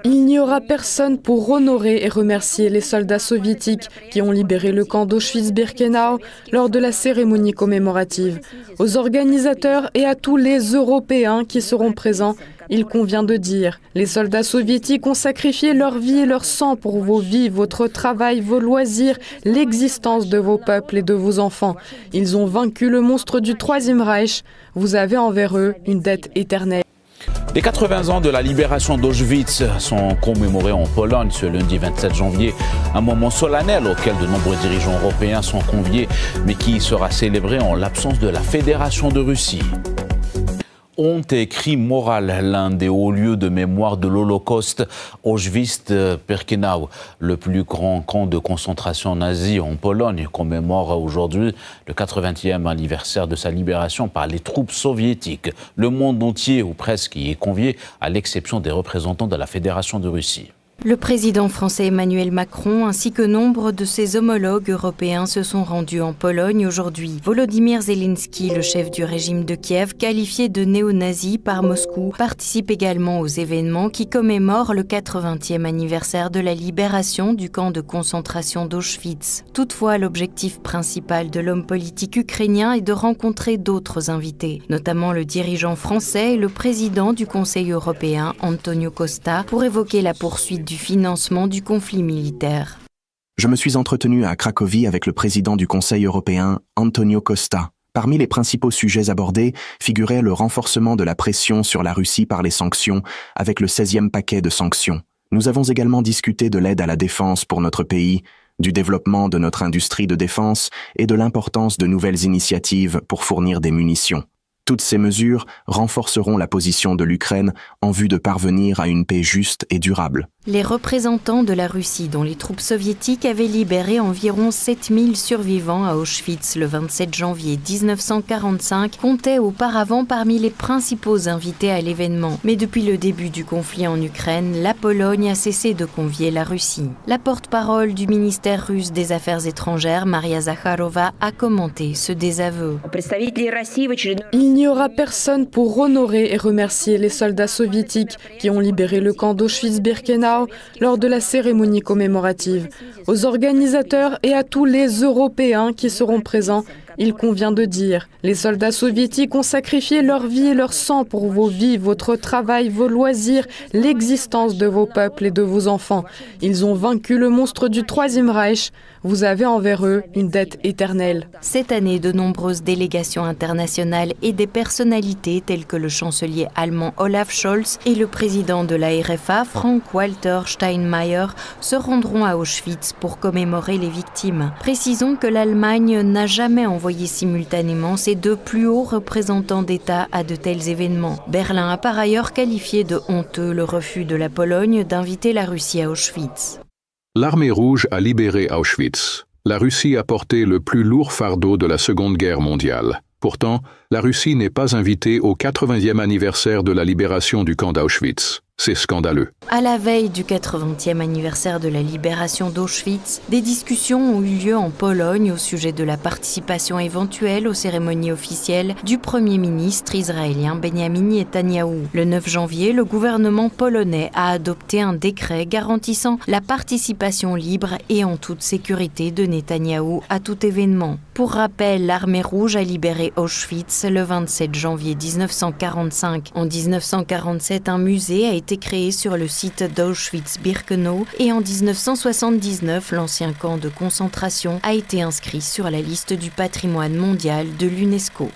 Il n'y aura personne pour honorer et remercier les soldats soviétiques qui ont libéré le camp d'Auschwitz-Birkenau lors de la cérémonie commémorative. Aux organisateurs et à tous les Européens qui seront présents, il convient de dire, les soldats soviétiques ont sacrifié leur vie et leur sang pour vos vies, votre travail, vos loisirs, l'existence de vos peuples et de vos enfants. Ils ont vaincu le monstre du Troisième Reich. Vous avez envers eux une dette éternelle. Les 80 ans de la libération d'Auschwitz sont commémorés en Pologne ce lundi 27 janvier. Un moment solennel auquel de nombreux dirigeants européens sont conviés, mais qui sera célébré en l'absence de la Fédération de Russie. Honte et crime moral, l'un des hauts lieux de mémoire de l'Holocauste, Auschwitz-Birkenau, le plus grand camp de concentration nazi en Pologne, commémore aujourd'hui le 80e anniversaire de sa libération par les troupes soviétiques. Le monde entier, ou presque, y est convié, à l'exception des représentants de la Fédération de Russie. Le président français Emmanuel Macron ainsi que nombre de ses homologues européens se sont rendus en Pologne aujourd'hui. Volodymyr Zelensky, le chef du régime de Kiev, qualifié de néo-nazi par Moscou, participe également aux événements qui commémorent le 80e anniversaire de la libération du camp de concentration d'Auschwitz. Toutefois, l'objectif principal de l'homme politique ukrainien est de rencontrer d'autres invités, notamment le dirigeant français et le président du Conseil européen, Antonio Costa, pour évoquer la poursuite du financement du conflit militaire. Je me suis entretenu à Cracovie avec le président du Conseil européen, Antonio Costa. Parmi les principaux sujets abordés figurait le renforcement de la pression sur la Russie par les sanctions, avec le 16e paquet de sanctions. Nous avons également discuté de l'aide à la défense pour notre pays, du développement de notre industrie de défense et de l'importance de nouvelles initiatives pour fournir des munitions. Toutes ces mesures renforceront la position de l'Ukraine en vue de parvenir à une paix juste et durable. Les représentants de la Russie, dont les troupes soviétiques avaient libéré environ 7000 survivants à Auschwitz le 27 janvier 1945, comptaient auparavant parmi les principaux invités à l'événement. Mais depuis le début du conflit en Ukraine, la Pologne a cessé de convier la Russie. La porte-parole du ministère russe des Affaires étrangères, Maria Zakharova, a commenté ce désaveu. Il n'y aura personne pour honorer et remercier les soldats soviétiques qui ont libéré le camp d'Auschwitz-Birkenau lors de la cérémonie commémorative. Aux organisateurs et à tous les Européens qui seront présents, il convient de dire, les soldats soviétiques ont sacrifié leur vie et leur sang pour vos vies, votre travail, vos loisirs, l'existence de vos peuples et de vos enfants. Ils ont vaincu le monstre du Troisième Reich. Vous avez envers eux une dette éternelle. Cette année, de nombreuses délégations internationales et des personnalités telles que le chancelier allemand Olaf Scholz et le président de la RFA, Frank-Walter Steinmeier, se rendront à Auschwitz pour commémorer les victimes. Précisons que l'Allemagne n'a jamais envoyé simultanément ses deux plus hauts représentants d'État à de tels événements. Berlin a par ailleurs qualifié de honteux le refus de la Pologne d'inviter la Russie à Auschwitz. L'armée rouge a libéré Auschwitz. La Russie a porté le plus lourd fardeau de la Seconde Guerre mondiale. Pourtant, la Russie n'est pas invitée au 80e anniversaire de la libération du camp d'Auschwitz. C'est scandaleux. À la veille du 80e anniversaire de la libération d'Auschwitz, des discussions ont eu lieu en Pologne au sujet de la participation éventuelle aux cérémonies officielles du Premier ministre israélien Benjamin Netanyahou. Le 9 janvier, le gouvernement polonais a adopté un décret garantissant la participation libre et en toute sécurité de Netanyahou à tout événement. Pour rappel, l'armée rouge a libéré Auschwitz le 27 janvier 1945. En 1947, un musée a été créé sur le site d'Auschwitz-Birkenau et en 1979, l'ancien camp de concentration a été inscrit sur la liste du patrimoine mondial de l'UNESCO.